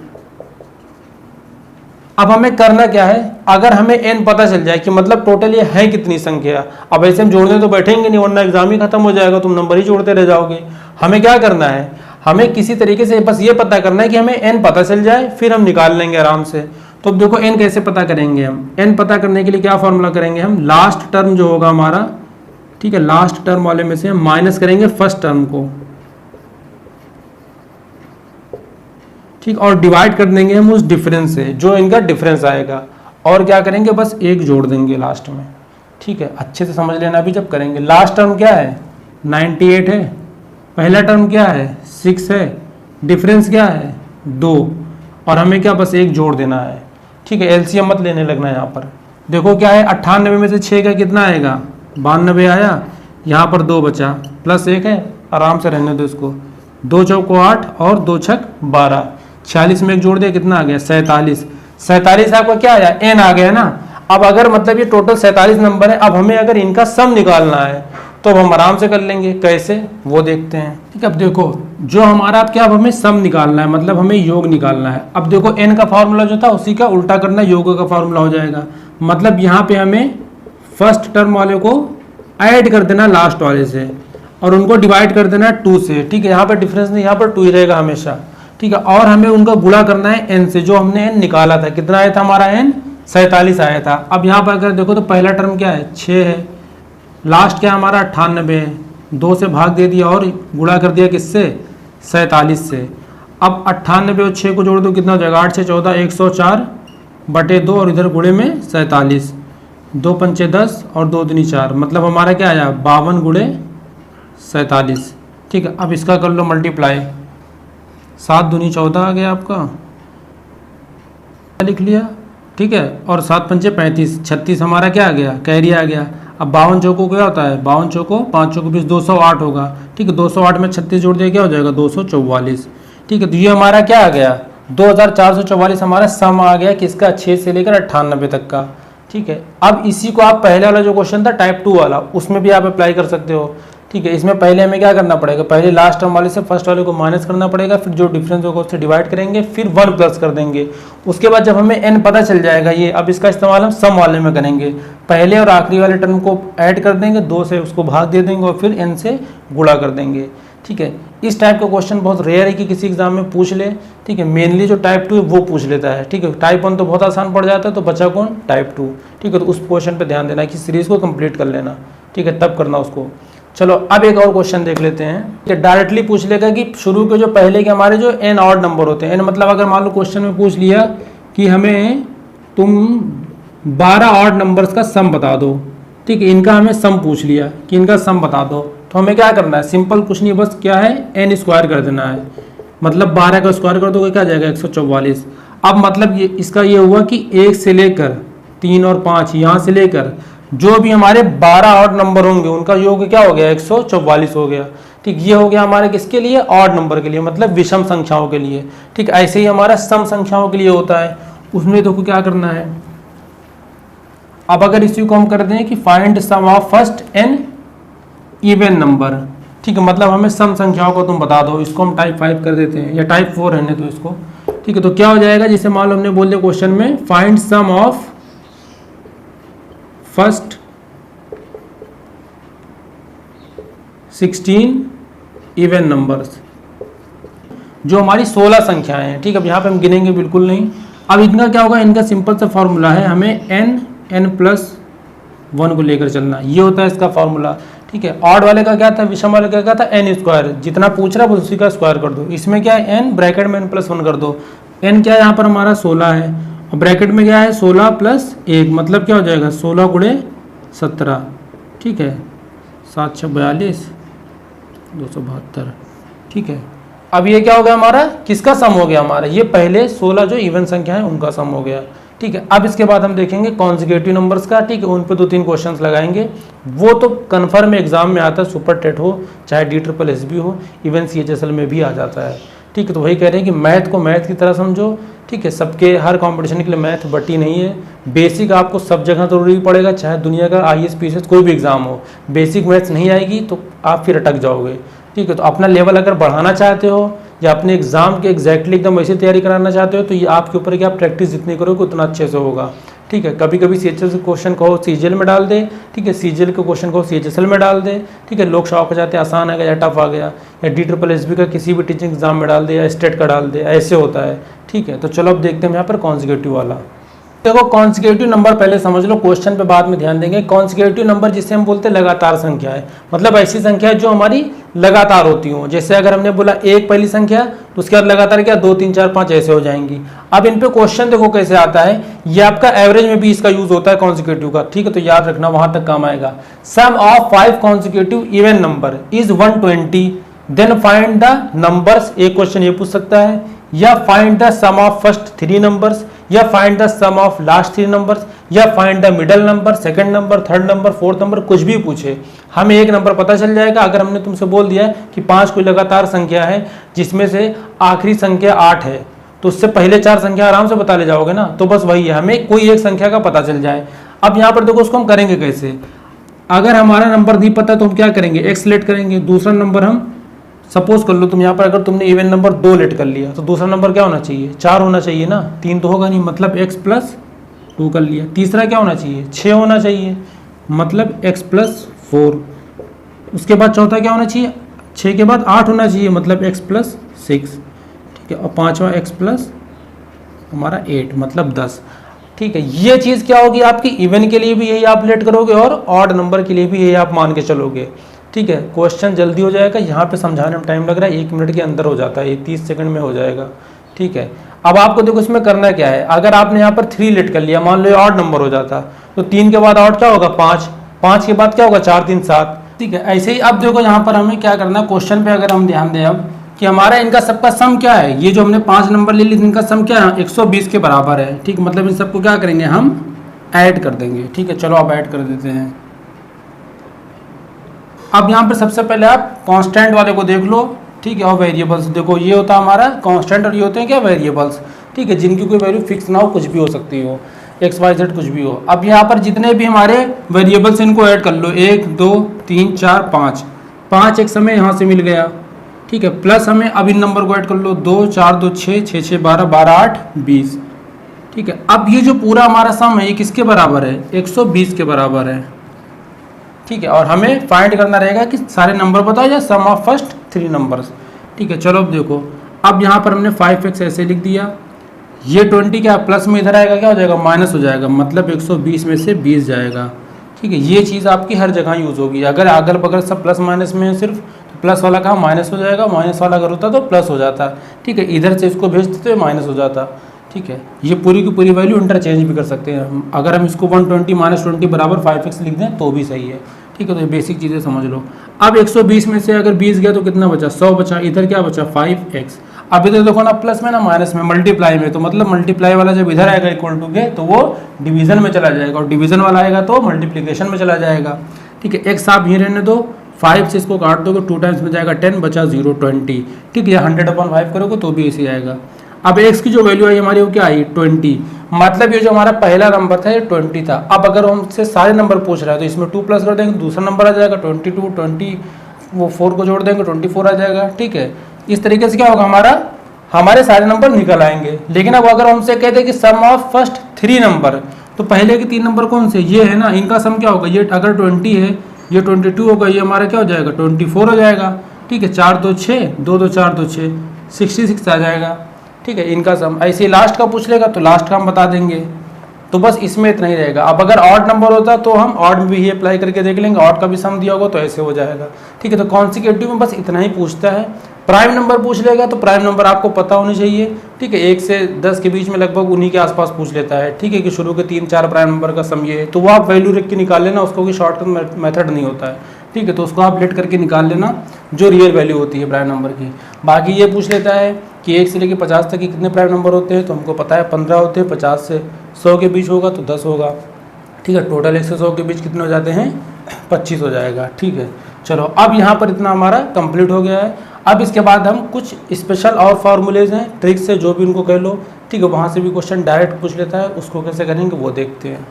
अब हमें करना क्या है, अगर हमें n पता चल जाए कि मतलब टोटल ये है कितनी संख्या, अब ऐसे हम जोड़ने तो बैठेंगे नहीं वरना एग्जाम ही खत्म हो जाएगा, तुम नंबर ही जोड़ते रह जाओगे। हमें क्या करना है, हमें किसी तरीके से बस ये पता करना है कि हमें n पता चल जाए, फिर हम निकाल लेंगे आराम से। तो अब देखो n कैसे पता करेंगे हम, n पता करने के लिए क्या फॉर्मूला करेंगे हम, लास्ट टर्म जो होगा हमारा, ठीक है, लास्ट टर्म वाले में से हम माइनस करेंगे फर्स्ट टर्म को, ठीक, और डिवाइड कर देंगे हम उस डिफरेंस से जो इनका डिफरेंस आएगा, और क्या करेंगे बस 1 जोड़ देंगे लास्ट में, ठीक है। अच्छे से समझ लेना अभी जब करेंगे। लास्ट टर्म क्या है 98 है, पहला टर्म क्या है 6 है, डिफरेंस क्या है 2, और हमें क्या बस 1 जोड़ देना है, ठीक है। एलसीएम मत लेने लगना है यहाँ पर। देखो क्या है 98 में से 6 का कितना आएगा 92 आया, यहाँ पर 2 बचा, प्लस 1 है, आराम से रहने दो इसको, 2 चौको 8 और 2 छक 12, 46 में 1 जोड़ दिया कितना आ गया 47, 47 आपका क्या आया n आ गया ना। अब अगर मतलब ये टोटल 47 नंबर है, अब हमें अगर इनका सम निकालना है तो अब हम आराम से कर लेंगे, कैसे वो देखते हैं, ठीक है। अब देखो जो हमारा अब क्या, अब हमें सम निकालना है, मतलब हमें योग निकालना है। अब देखो n का फॉर्मूला जो था उसी का उल्टा करना योग का फॉर्मूला हो जाएगा, मतलब यहाँ पे हमें फर्स्ट टर्म वाले को ऐड कर देना लास्ट वाले से, और उनको डिवाइड कर देना 2 से, ठीक है। यहाँ पर डिफरेंस नहीं, यहाँ पर 2 ही रहेगा हमेशा, ठीक है। और हमें उनका गुणा करना है n से, जो हमने n निकाला था, कितना आया था हमारा n 47 आया था। अब यहाँ पर अगर देखो तो पहला टर्म क्या है 6 है, लास्ट क्या हमारा 98 है, 2 से भाग दे दिया और गुणा कर दिया किससे 47 से। अब 98 और 6 को जोड़ दो कितना हो जाएगा 8 6 14 104/2, और इधर गुणे में 47, 2 पंचे 10 और 2 दूनी 4, मतलब हमारा क्या आया 52 गुणे 47, ठीक है। अब इसका कर लो मल्टीप्लाई, 7 दूनी 14 आ गया आपका, लिख लिया, ठीक है, और 7 पंचे 35, 36 हमारा क्या आ गया कैरी आ गया। अब 52 चौको क्या होता है 52 चौको 5 चौको 20, 208 होगा, ठीक है। 208 में 36 जोड़ दिया क्या हो जाएगा 244, ठीक है। तो ये हमारा क्या आ गया 2444 हमारा सम आ गया किसका 6 से लेकर 98 तक का, ठीक है। अब इसी को आप पहले वाला जो क्वेश्चन था टाइप 2 वाला, उसमें भी आप अप्लाई कर सकते हो, ठीक है। इसमें पहले हमें क्या करना पड़ेगा, पहले लास्ट टर्म वाले से फर्स्ट वाले को माइनस करना पड़ेगा, फिर जो डिफरेंस होगा उससे डिवाइड करेंगे, फिर 1 प्लस कर देंगे। उसके बाद जब हमें n पता चल जाएगा ये, अब इसका इस्तेमाल हम सम वाले में करेंगे, पहले और आखिरी वाले टर्म को ऐड कर देंगे, 2 से उसको भाग दे देंगे और फिर n से गुणा कर देंगे, ठीक है। इस टाइप का क्वेश्चन बहुत रेयर है कि किसी एग्जाम में पूछ ले, ठीक है। मेनली जो टाइप 2 है वो पूछ लेता है, ठीक है। टाइप 1 तो बहुत आसान पड़ जाता है, तो बचा कौन टाइप 2, ठीक है। तो उस क्वेश्चन पे ध्यान देना कि सीरीज को कंप्लीट कर लेना, ठीक है, तब करना उसको। चलो अब एक और क्वेश्चन देख लेते हैं कि डायरेक्टली पूछ लेगा कि शुरू के जो पहले के हमारे जो n ऑड नंबर होते हैं, n मतलब अगर मान लो क्वेश्चन में पूछ लिया कि हमें तुम 12 ऑड नंबर्स का सम बता दो, ठीक है, इनका हमें सम पूछ लिया कि इनका सम बता दो, तो हमें क्या करना है, सिंपल कुछ नहीं, बस क्या है n स्क्वायर कर देना है, मतलब 12 का स्क्वायर कर दोगे क्या आ जाएगा 144। अब मतलब ये इसका ये हुआ कि 1 से लेकर 3 और 5 यहाँ से लेकर जो भी हमारे 12 ऑड नंबर होंगे उनका योग क्या हो गया 144 हो गया, ठीक। ये हो गया हमारे किसके लिए, ऑड नंबर के लिए, मतलब विषम संख्याओं के लिए, ठीक। ऐसे ही हमारा सम संख्याओं के लिए होता है, उसमें देखो क्या करना है। अब अगर इसी को हम कर दें कि find sum of first n even number, ठीक है, मतलब हमें सम संख्याओं को तुम बता दो, इसको हम टाइप 5 कर देते हैं या टाइप 4 रहने दो इसको, ठीक है। तो क्या हो जाएगा, जैसे मान लो हमने बोल दिया क्वेश्चन में find sum of first 16 even numbers, जो हमारी 16 संख्याएं हैं, ठीक है। अब यहाँ पे हम गिनेंगे बिल्कुल नहीं। अब इनका क्या होगा, इनका सिंपल सा फॉर्मूला है, हमें n+1 को लेकर चलना, ये होता है इसका फॉर्मूला, ठीक है। ऑड वाले का क्या था, विषम वाले का क्या था, n स्क्वायर, जितना पूछ रहा है उसी का स्क्वायर कर दो। इसमें क्या है n ब्रैकेट में n+1 कर दो, n क्या है यहाँ पर हमारा 16 है, और ब्रैकेट में क्या है 16 + 1, मतलब क्या हो जाएगा 16 × 17, ठीक है, 7 × 42 272, ठीक है। अब ये क्या हो गया हमारा, किसका सम हो गया हमारा, ये पहले 16 जो इवन संख्या है उनका सम हो गया, ठीक है। अब इसके बाद हम देखेंगे कॉन्जिक्यूटिव नंबर्स का, ठीक है, उन पे 2-3 क्वेश्चंस लगाएंगे, वो तो कन्फर्म एग्जाम में आता है, सुपर टेट हो चाहे DSSB हो, इवन CHSL में भी आ जाता है, ठीक है। तो वही कह रहे हैं कि मैथ को मैथ की तरह समझो, ठीक है। सबके हर कंपटीशन के लिए मैथ बटी नहीं है, बेसिक आपको सब जगह जरूरी पड़ेगा, चाहे दुनिया का IAS PCS कोई भी एग्जाम हो, बेसिक मैथ्स नहीं आएगी तो आप फिर अटक जाओगे, ठीक है। तो अपना लेवल अगर बढ़ाना चाहते हो या अपने एग्जाम के एग्जैक्टली एकदम वैसे तैयारी कराना चाहते हो, तो ये आपके ऊपर है कि आप प्रैक्टिस जितनी करोगे उतना अच्छे से होगा, ठीक है। कभी कभी CHSL के क्वेश्चन कहो CGL में डाल दे, ठीक है, CGL के क्वेश्चन कहो CHSL में डाल दे, ठीक है। लोग शौक हो जाते हैं आसान आ गया या टफ आ गया, या DSSB का किसी भी टीचिंग एग्जाम में डाल दे या स्टेट का डाल दे, ऐसे होता है, ठीक है। तो चलो अब देखते हैं यहाँ पर कॉन्जिक्यूटिव वाला। देखो कॉन्जिक्यूटिव नंबर पहले समझ लो, क्वेश्चन पे बाद में ध्यान देंगे। कॉन्जिक्यूटिव नंबर जिसे हम बोलते हैं लगातार संख्या है, मतलब ऐसी संख्या है जो हमारी लगातार होती हो। जैसे अगर हमने बोला 1 पहली संख्या, तो उसके बाद लगातार क्या 2 3 4 5 ऐसे हो जाएंगी। अब इन पे क्वेश्चन देखो कैसे आता है, ये आपका एवरेज में भी इसका यूज होता है कॉन्जिक्यूटिव का, ठीक है। तो याद रखना, वहां तक काम आएगा। Sum of 5 consecutive even number is 120, then find the numbers, एक क्वेश्चन ये पूछ सकता है, या find the sum of first 3 numbers, या find the sum of last 3 numbers, या find the middle number, second number, third number, fourth number, कुछ भी पूछे हमें एक नंबर पता चल जाएगा। अगर हमने तुमसे बोल दिया कि 5 कोई लगातार संख्या है जिसमें से आखिरी संख्या 8 है, तो उससे पहले 4 संख्या आराम से बता ले जाओगे ना, तो बस वही है, हमें कोई एक संख्या का पता चल जाए। अब यहाँ पर देखो उसको हम करेंगे कैसे, अगर हमारा नंबर नहीं पता तो हम क्या करेंगे, x सेलेक्ट करेंगे, दूसरा नंबर हम सपोज कर लो तुम यहाँ पर अगर तुमने इवन नंबर 2 लेट कर लिया, तो दूसरा नंबर क्या होना चाहिए 4 होना चाहिए ना, 3 तो होगा नहीं, मतलब x+2 कर लिया। तीसरा क्या होना चाहिए 6 होना चाहिए, मतलब x+4। उसके बाद चौथा क्या होना चाहिए, 6 के बाद 8 होना चाहिए, मतलब x+6, ठीक है। और पांचवा x+ हमारा 8, मतलब 10, ठीक है। ये चीज़ क्या होगी आपकी, इवन के लिए भी यही आप लेट करोगे और ऑड नंबर के लिए भी यही आप मान के चलोगे, ठीक है। क्वेश्चन जल्दी हो जाएगा, यहाँ पे समझाने में टाइम लग रहा है, 1 मिनट के अंदर हो जाता है, ये 30 सेकंड में हो जाएगा, ठीक है। अब आपको देखो इसमें करना क्या है, अगर आपने यहाँ पर 3 लेट कर लिया, मान लो ये ऑड नंबर हो जाता, तो 3 के बाद ऑड क्या होगा 5, 5 के बाद क्या होगा 4 3 7, ठीक है। ऐसे ही अब देखो यहाँ पर हमें क्या करना है, क्वेश्चन पे अगर हम ध्यान दें अब कि हमारा इनका सबका सम क्या है, ये जो हमने 5 नंबर ले ली इनका सम क्या है 120 के बराबर है, ठीक, मतलब इन सबको क्या करेंगे हम ऐड कर देंगे, ठीक है। चलो आप ऐड कर देते हैं। अब यहाँ पर सबसे पहले आप कांस्टेंट वाले को देख लो, ठीक है, और वेरिएबल्स देखो, ये होता है हमारा कांस्टेंट और ये होते हैं क्या वेरिएबल्स, ठीक है, जिनकी कोई वैल्यू फिक्स ना हो, कुछ भी हो सकती हो, एक्स वाई जेड कुछ भी हो। अब यहाँ पर जितने भी हमारे वेरिएबल्स इनको ऐड कर लो, 1 2 3 4 5, 5 एक समय यहाँ से मिल गया, ठीक है, प्लस हमें अब इन नंबर को ऐड कर लो, 2 4 2 6 6 6 12 12 8 20, ठीक है। अब ये जो पूरा हमारा सम है ये किसके बराबर है 120 के बराबर है, ठीक है। और हमें फाइंड करना रहेगा कि सारे नंबर बताओ या सम ऑफ फर्स्ट 3 नंबर्स, ठीक है। चलो अब देखो, अब यहाँ पर हमने 5x ऐसे लिख दिया, ये 20 क्या प्लस में इधर आएगा क्या हो जाएगा माइनस हो जाएगा, मतलब 120 में से 20 जाएगा, ठीक ठीक है, ये चीज़ आपकी हर जगह यूज़ होगी। अगर अगल बगल सब प्लस माइनस में है सिर्फ, तो प्लस वाला कहाँ माइनस हो जाएगा, माइनस वाला अगर होता तो प्लस हो जाता। ठीक है, इधर से इसको भेज देते तो माइनस हो जाता। ठीक है, ये पूरी की पूरी वैल्यू इंटरचेंज भी कर सकते हैं। अगर हम इसको 120 माइनस 20 बराबर 5x लिख दें तो भी सही है। ठीक है, तो ये बेसिक चीज़ें समझ लो। अब 120 में से अगर 20 गया तो कितना बचा, 100 बचा। इधर क्या बचा, 5x। अब इधर देखो ना प्लस में ना माइनस में, मल्टीप्लाई में, तो मतलब मल्टीप्लाई वाला जब इधर आएगा इक्वल टू के तो वो डिवीजन में चला जाएगा, और डिवीजन वाला आएगा तो मल्टीप्लिकेशन में चला जाएगा। ठीक है, x आप यहीं रहने दो, 5 से इसको काट दोगे 2 टाइम्स में जाएगा 10, बचा 0, 20। ठीक है, 100/5 करोगे तो भी ऐसे आएगा। अब x की जो वैल्यू आई हमारी वो क्या आई, 20। मतलब ये जो हमारा पहला नंबर था ये 20 था। अब अगर हमसे सारे नंबर पूछ रहा है तो इसमें 2 प्लस कर देंगे, दूसरा नंबर आ जाएगा 22, 20 वो 4 को जोड़ देंगे 24 आ जाएगा। ठीक है, इस तरीके से क्या होगा, हमारे सारे नंबर निकल आएंगे। लेकिन अब अगर हमसे कहते हैं कि सम ऑफ फर्स्ट 3 नंबर, तो पहले के 3 नंबर कौन से, ये है ना, इनका सम क्या होगा, ये अगर 20 है, ये 22 होगा, ये हमारा क्या हो जाएगा 24 हो जाएगा। ठीक है, 4 2 6, 2 2 4 2 6, 66 आ जाएगा। ठीक है, इनका सम। ऐसे लास्ट का पूछ लेगा तो लास्ट का हम बता देंगे। तो बस इसमें इतना ही रहेगा। अब अगर ऑड नंबर होता तो हम ऑड में भी ही अप्लाई करके देख लेंगे, ऑड का भी सम दिया होगा तो ऐसे हो जाएगा। ठीक है, तो कॉन्सिक्यूटिव में बस इतना ही पूछता है। प्राइम नंबर पूछ लेगा तो प्राइम नंबर आपको पता होनी चाहिए। ठीक है, 1 से 10 के बीच में लगभग उन्हीं के आसपास पूछ लेता है। ठीक है, कि शुरू के 3-4 प्राइम नंबर का सम ये है, तो वो आप वैल्यू रख के निकाल लेना, उसको कोई शॉर्टकट मेथड नहीं होता है। ठीक है, तो उसको आप लेट करके निकाल लेना जो रियल वैल्यू होती है प्राइम नंबर की। बाकी ये पूछ लेता है कि 1 से लेकर 50 तक के कितने प्राइम नंबर होते हैं, तो हमको पता है 15 होते हैं। 50 से 100 के बीच होगा तो 10 होगा। ठीक है, टोटल 1 से 100 के बीच कितने हो जाते हैं, 25 हो जाएगा। ठीक है, चलो अब यहाँ पर इतना हमारा कंप्लीट हो गया है। अब इसके बाद हम कुछ स्पेशल और फार्मूलेज हैं, ट्रिक्स है, जो भी उनको कह लो। ठीक है, वहाँ से भी क्वेश्चन डायरेक्ट पूछ लेता है, उसको कैसे करेंगे वो देखते हैं।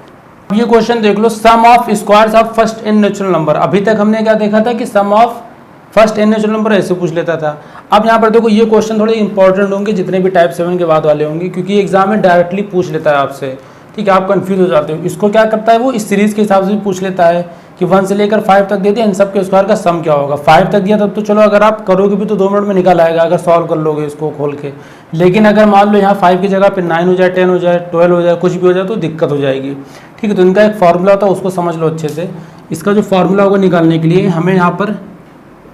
अब ये क्वेश्चन देख लो, sum of squares of first n natural number. अभी तक हमने क्या देखा था कि sum of first n natural number ऐसे पूछ लेता था। अब यहाँ पर देखो ये क्वेश्चन थोड़े इंपॉर्टेंट होंगे जितने भी टाइप 7 के बाद वाले होंगे, क्योंकि एग्जाम में डायरेक्टली पूछ लेता है आपसे। ठीक है, आप कंफ्यूज हो जाते हो। इसको क्या करता है वो, इस सीरीज के हिसाब से भी पूछ लेता है कि 1 से लेकर 5 तक दे दिया, इन सब के स्क्वायर का सम क्या होगा। 5 तक दिया तब तो चलो, अगर आप करोगे भी तो 2 मिनट में निकल आएगा अगर सॉल्व कर लोगे इसको खोल के। लेकिन अगर मान लो यहाँ 5 की जगह पे 9 हो जाए, 10 हो जाए, 12 हो जाए, कुछ भी हो जाए तो दिक्कत हो जाएगी। ठीक है, तो इनका एक फार्मूला होता है, उसको समझ लो अच्छे से। इसका जो फार्मूला होगा निकालने के लिए हमें यहाँ पर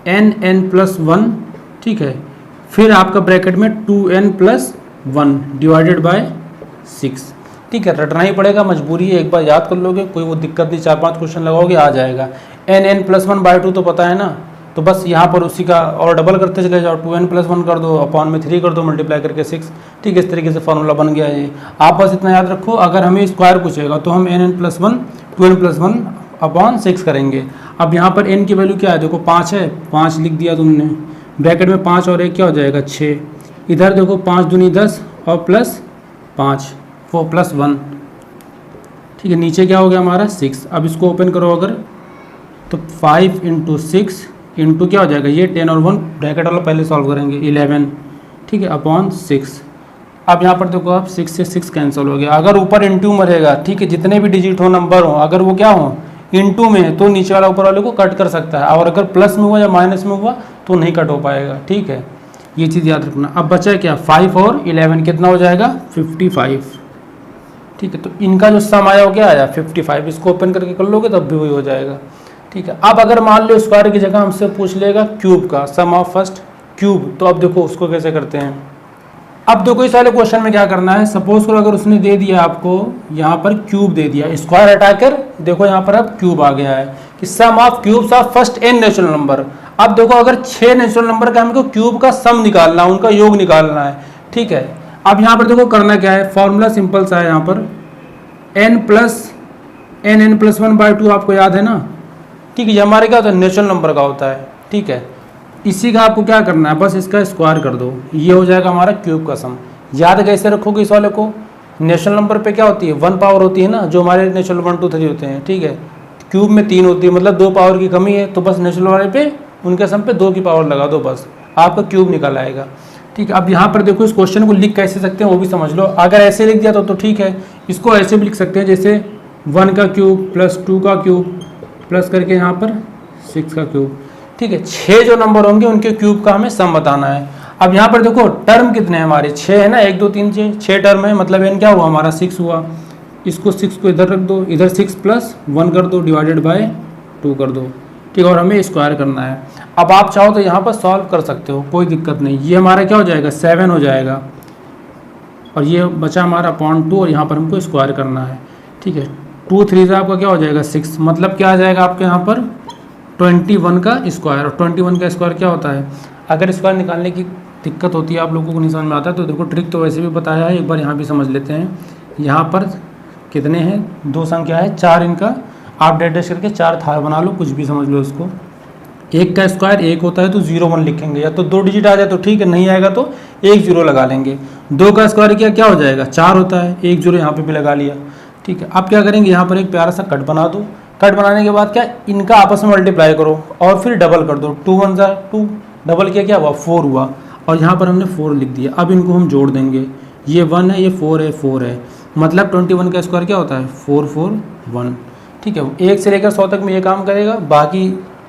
n+1, ठीक है, फिर आपका ब्रैकेट में 2n+1 डिवाइडेड बाय 6। ठीक है, रटना ही पड़ेगा, मजबूरी है। एक बार याद कर लोगे कोई वो दिक्कत नहीं, 4-5 क्वेश्चन लगाओगे आ जाएगा। n+1/2 तो पता है ना, तो बस यहाँ पर उसी का और डबल करते चले जाओ, 2n+1 कर दो, अपॉन में 3 कर दो, मल्टीप्लाई करके 6। ठीक है, इस तरीके से फार्मूला बन गया है। आप बस इतना याद रखो, अगर हमें स्क्वायर पूछेगा तो हम n+1 2n+1/6 करेंगे। अब यहाँ पर n की वैल्यू क्या है, देखो 5 है, 5 लिख दिया तुमने, ब्रैकेट में 5 और 1 क्या हो जाएगा 6। इधर देखो 5 दूनी 10 और प्लस 5 वो +1। ठीक है, नीचे क्या हो गया हमारा 6। अब इसको ओपन करो अगर, तो 5 × 6 इंटू क्या हो जाएगा, ये 10 और 1 ब्रैकेट वाला पहले सॉल्व करेंगे 11। ठीक है, अपॉन 6। अब यहाँ पर देखो आप 6 से 6 कैंसिल हो गया। अगर ऊपर इंटू में रहेगा, ठीक है, जितने भी डिजिट हो नंबर हो, अगर वो क्या हो इंटू में, तो नीचे वाला ऊपर वाले को कट कर सकता है, और अगर प्लस में हुआ या माइनस में हुआ तो नहीं कट हो पाएगा। ठीक है, ये चीज़ याद रखना। अब बचा क्या, 5 और 11 कितना हो जाएगा 55। ठीक है, तो इनका जो सम आया वो क्या आया 55। इसको ओपन करके कर लोगे तब भी वही हो जाएगा। ठीक है, अब अगर मान लो स्क्वायर की जगह हमसे पूछ लेगा क्यूब का, सम ऑफ फर्स्ट क्यूब, तो अब देखो उसको कैसे करते हैं। अब देखो इस वाले क्वेश्चन में क्या करना है, सपोज करो अगर उसने दे दिया आपको यहाँ पर क्यूब दे दिया, स्क्वायर हटाकर देखो यहाँ पर अब क्यूब आ गया है कि sum of cubes of first n natural number. अब देखो अगर 6 नेचुरल नंबर का हमको क्यूब का सम निकालना है, उनका योग निकालना है। ठीक है, अब यहाँ पर देखो करना क्या है, फॉर्मूला सिंपल सा है। यहाँ पर n+1/2 आपको याद है ना। ठीक है, ये हमारे क्या होता है नेचुरल नंबर का होता है। ठीक है, इसी का आपको क्या करना है, बस इसका स्क्वायर कर दो, ये हो जाएगा हमारा क्यूब का सम। याद कैसे रखोगे इस वाले को, नेचुरल नंबर पे क्या होती है 1 पावर होती है ना, जो हमारे नेचुरल 1 2 3 होते हैं। ठीक है, क्यूब में 3 होती है, मतलब 2 पावर की कमी है, तो बस नेचुरल वाले पे उनके सम पे 2 की पावर लगा दो, बस आपका क्यूब निकल आएगा। ठीक है, अब यहाँ पर देखो इस क्वेश्चन को लिख कैसे सकते हैं वो भी समझ लो। अगर ऐसे लिख दिया तो ठीक है, इसको ऐसे भी लिख सकते हैं जैसे 1 का क्यूब प्लस 2 का क्यूब प्लस करके यहाँ पर 6 का क्यूब। ठीक है, 6 जो नंबर होंगे उनके क्यूब का हमें सम बताना है। अब यहाँ पर देखो टर्म कितने हैं हमारे, 6 है ना, 1 2 3 6 टर्म है, मतलब n क्या हुआ हमारा 6 हुआ। इसको 6 को इधर रख दो, इधर 6 प्लस 1 कर दो, डिवाइडेड बाय 2 कर दो, ठीक है। और हमें स्क्वायर करना है। अब आप चाहो तो यहाँ पर सॉल्व कर सकते हो, कोई दिक्कत नहीं। ये हमारा क्या हो जाएगा, 7 हो जाएगा, और ये बचा हमारा 0.2, और यहाँ पर हमको स्क्वायर करना है, ठीक है। 2 3 से आपका क्या हो जाएगा 6, मतलब क्या आ जाएगा आपके यहाँ पर 21 का स्क्वायर। और 21 का स्क्वायर क्या होता है, अगर स्क्वायर निकालने की दिक्कत होती है, आप लोगों को नहीं समझ में आता है, तो देखो ट्रिक तो वैसे भी बताया है, एक बार यहाँ भी समझ लेते हैं। यहाँ पर कितने हैं, 2 संख्या है, 4 इनका आप डैश करके 4 थार बना लो, कुछ भी समझ लो इसको। 1 का स्क्वायर 1 होता है तो 0 1 लिखेंगे, या तो 2 डिजिट आ जाए तो ठीक है, नहीं आएगा तो 1 0 लगा लेंगे। 2 का स्क्वायर क्या हो जाएगा 4 होता है, 1 0 यहाँ पे भी लगा लिया, ठीक है। अब क्या करेंगे, यहाँ पर एक प्यारा सा कट बना दो। कट बनाने के बाद क्या, इनका आपस में मल्टीप्लाई करो और फिर डबल कर दो। 2 1 2, डबल किया क्या हुआ 4 हुआ, और यहाँ पर हमने 4 लिख दिया। अब इनको हम जोड़ देंगे, ये 1 है, ये 4 है, 4 है, मतलब 21 का स्क्वायर क्या होता है 4 4 1, ठीक है। 1 से लेकर 100 तक में ये काम करेगा। बाकी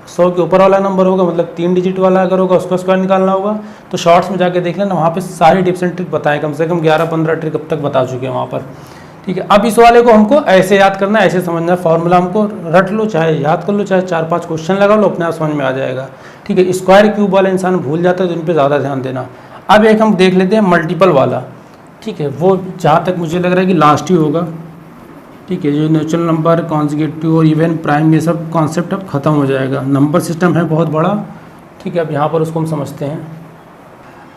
100 के ऊपर वाला नंबर होगा, मतलब 3 डिजिट वाला अगर होगा उसका स्क्वायर निकालना होगा। तो शॉर्ट्स में जाके देख लेना, वहाँ पे सारी टिप्स एंड ट्रिक बताएं, कम से कम 11-15 ट्रिक अब तक बता चुके हैं वहाँ पर, ठीक है। अब इस वाले को हमको ऐसे याद करना है, ऐसे समझना है। फॉर्मूला हमको रट लो, चाहे याद कर लो, चाहे 4-5 क्वेश्चन लगा लो, अपने आप समझ में आ जाएगा, ठीक है। स्क्वायर क्यूब वाला इंसान भूल जाता है, तो इन पर ज़्यादा ध्यान देना। अब एक हम देख लेते हैं मल्टीपल वाला, ठीक है। वो जहाँ तक मुझे लग रहा है कि लास्ट ही होगा, ठीक है। जो नेचुरल नंबर, कॉन्जिक्यूटिव और इवन प्राइम, ये सब कॉन्सेप्ट अब खत्म हो जाएगा। नंबर सिस्टम है बहुत बड़ा, ठीक है। अब यहाँ पर उसको हम समझते हैं।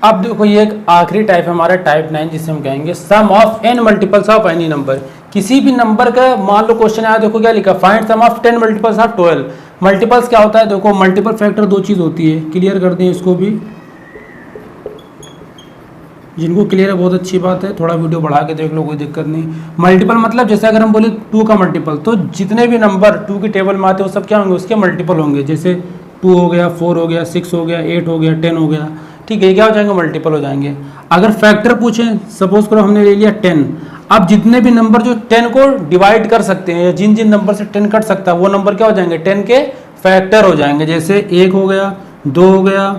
अब देखो ये एक आखिरी टाइप है हमारा, टाइप 9, जिसे हम कहेंगे sum of n multiples of any number. किसी भी नंबर का मान लो क्वेश्चन आया, देखो क्या लिखा, find sum of 10 multiples of 12। Multiples क्या होता है, देखो मल्टीपल फैक्टर 2 चीज़ होती है, क्लियर कर दें इसको भी। जिनको क्लियर है बहुत अच्छी बात है, थोड़ा वीडियो बढ़ा के देख लो, कोई दिक्कत नहीं। मल्टीपल मतलब जैसे अगर हम बोले 2 का मल्टीपल, तो जितने भी नंबर 2 की टेबल में आते हैं वो सब क्या होंगे, उसके मल्टीपल होंगे। जैसे 2 हो गया, 4 हो गया, 6 हो गया, 8 हो गया, 10 हो गया, ठीक है। ये क्या हो जाएंगे, मल्टीपल हो जाएंगे। अगर फैक्टर पूछें, सपोज करो हमने ले लिया 10, अब जितने भी नंबर जो 10 को डिवाइड कर सकते हैं, या जिन जिन नंबर से 10 कट सकता है, वो नंबर क्या हो जाएंगे, 10 के फैक्टर हो जाएंगे। जैसे 1 हो गया, 2 हो गया,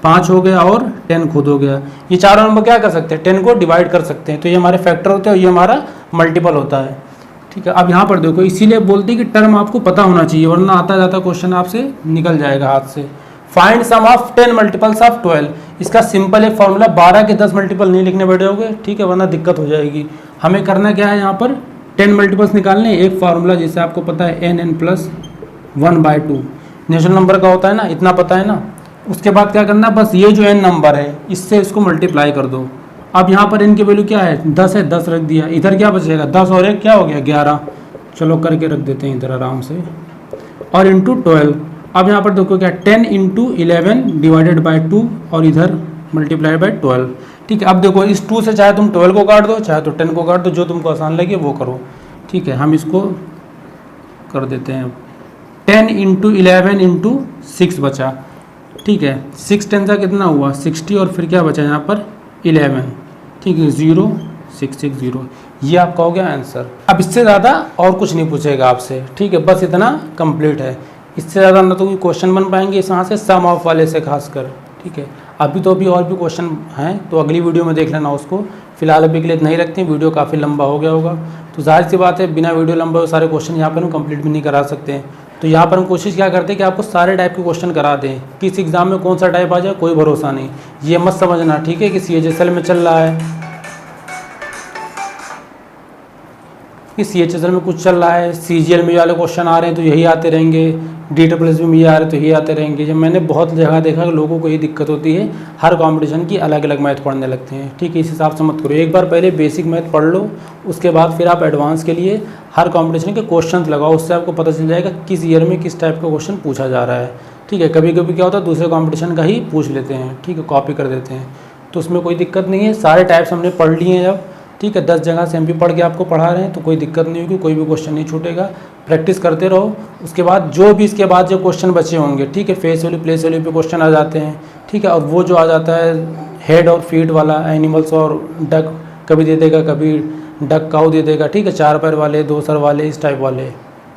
5 हो गया और 10 खुद हो गया। ये चारों नंबर क्या कर सकते हैं, 10 को डिवाइड कर सकते हैं, तो ये हमारे फैक्टर होते हैं और ये हमारा मल्टीपल होता है, ठीक है। अब यहाँ पर देखो, इसीलिए बोलते हैं कि टर्म आपको पता होना चाहिए, वरना आता जाता क्वेश्चन आपसे निकल जाएगा हाथ से। Find sum of 10 multiples of 12। इसका सिंपल एक फॉर्मूला, 12 के 10 मल्टीपल नहीं लिखने बैठे होगे, ठीक है, वरना दिक्कत हो जाएगी। हमें करना क्या है, यहाँ पर 10 मल्टीपल्स निकालने। एक फार्मूला जिसे आपको पता है n + 1/2 नेचुरल नंबर का होता है ना, इतना पता है ना। उसके बाद क्या करना, बस ये जो n नंबर है इससे इसको मल्टीप्लाई कर दो। अब यहाँ पर n की वैल्यू क्या है, 10 है, 10 रख दिया। इधर क्या बचेगा, 10 और 1 क्या हो गया 11। चलो करके रख देते हैं इधर आराम से, और इंटू 12। अब यहाँ पर देखो क्या, 10 × 11 डिवाइडेड बाई 2, और इधर मल्टीप्लाई बाई 12, ठीक है। अब देखो इस 2 से चाहे तुम 12 को काट दो, चाहे तो 10 को काट दो, जो तुमको आसान लगे वो करो, ठीक है। हम इसको कर देते हैं, 10 × 11 × 6 बचा, ठीक है। 6 10 का कितना हुआ 60, और फिर क्या बचा यहाँ पर 11, ठीक है, 0 6 6 0। ये आपका हो गया आंसर। अब इससे ज़्यादा और कुछ नहीं पूछेगा आपसे, ठीक है, बस इतना कंप्लीट है। इससे ज़्यादा ना तो कोई क्वेश्चन बन पाएंगे इस यहाँ से, सम ऑफ वाले से खासकर, ठीक है। अभी तो अभी और भी क्वेश्चन हैं, तो अगली वीडियो में देख लेना उसको। फिलहाल अभी के लिए नहीं रखते हैं, वीडियो काफ़ी लंबा हो गया होगा, तो जाहिर सी बात है बिना वीडियो लंबे सारे क्वेश्चन यहाँ पर हम कंप्लीट भी नहीं करा सकते हैं। तो यहाँ पर हम कोशिश क्या करते हैं कि आपको सारे टाइप के क्वेश्चन करा दें। किस एग्जाम में कौन सा टाइप आ जाए कोई भरोसा नहीं, ये मत समझना, ठीक है, कि CHSL में चल रहा है, कि CHSL में कुछ चल रहा है, CGL में वाले क्वेश्चन आ रहे हैं तो यही आते रहेंगे, DSSS में ये आ रहे हैं तो यही आते रहेंगे। जब मैंने बहुत जगह देखा कि लोगों को ये दिक्कत होती है, हर कॉम्पिटिशन की अलग अलग मैथ पढ़ने लगते हैं, ठीक है। इस हिसाब से मत करो, एक बार पहले बेसिक मैथ पढ़ लो, उसके बाद फिर आप एडवांस के लिए हर कॉम्पिटिशन के क्वेश्चन लगाओ, उससे आपको पता चल जाएगा किस ईयर में किस टाइप का क्वेश्चन पूछा जा रहा है, ठीक है। कभी कभी क्या होता है दूसरे कॉम्पिटिशन का ही पूछ लेते हैं, ठीक है, कॉपी कर देते हैं, तो उसमें कोई दिक्कत नहीं है। सारे टाइप्स हमने पढ़ लिए हैं जब, ठीक है, 10 जगह से हम भी पढ़ के आपको पढ़ा रहे हैं, तो कोई दिक्कत नहीं होगी, कोई भी क्वेश्चन नहीं छूटेगा। प्रैक्टिस करते रहो, उसके बाद जो भी इसके बाद जो क्वेश्चन बचे होंगे, ठीक है, फेस वैल्यू प्लेस वैल्यू पे क्वेश्चन आ जाते हैं, ठीक है, और वो जो आ जाता है हेड और फीट वाला, एनिमल्स और डक कभी दे देगा, कभी डक काऊ दे देगा, ठीक है, 4 पैर वाले 2 सर वाले इस टाइप वाले,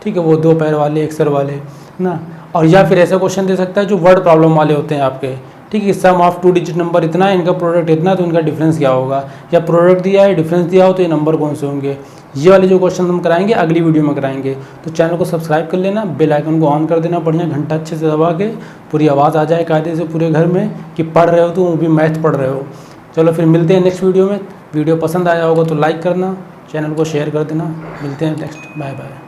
ठीक है, वो 2 पैर वाले 1 सर वाले ना। और या फिर ऐसा क्वेश्चन दे सकता है जो वर्ड प्रॉब्लम वाले होते हैं आपके, ठीक है, सम ऑफ 2 डिजिट नंबर इतना है, इनका प्रोडक्ट इतना, तो इनका डिफरेंस क्या होगा, या प्रोडक्ट दिया है डिफरेंस दिया हो तो ये नंबर कौन से होंगे, ये वाले जो क्वेश्चन हम कराएंगे अगली वीडियो में कराएंगे। तो चैनल को सब्सक्राइब कर लेना, बेल आइकन को ऑन कर देना, बढ़िया घंटा अच्छे से दबा के पूरी आवाज़ आ जाए कायदे से पूरे घर में कि पढ़ रहे हो तो वो भी मैथ पढ़ रहे हो। चलो फिर मिलते हैं नेक्स्ट वीडियो में। वीडियो पसंद आया होगा तो लाइक करना, चैनल को शेयर कर देना। मिलते हैं नेक्स्ट, बाय बाय।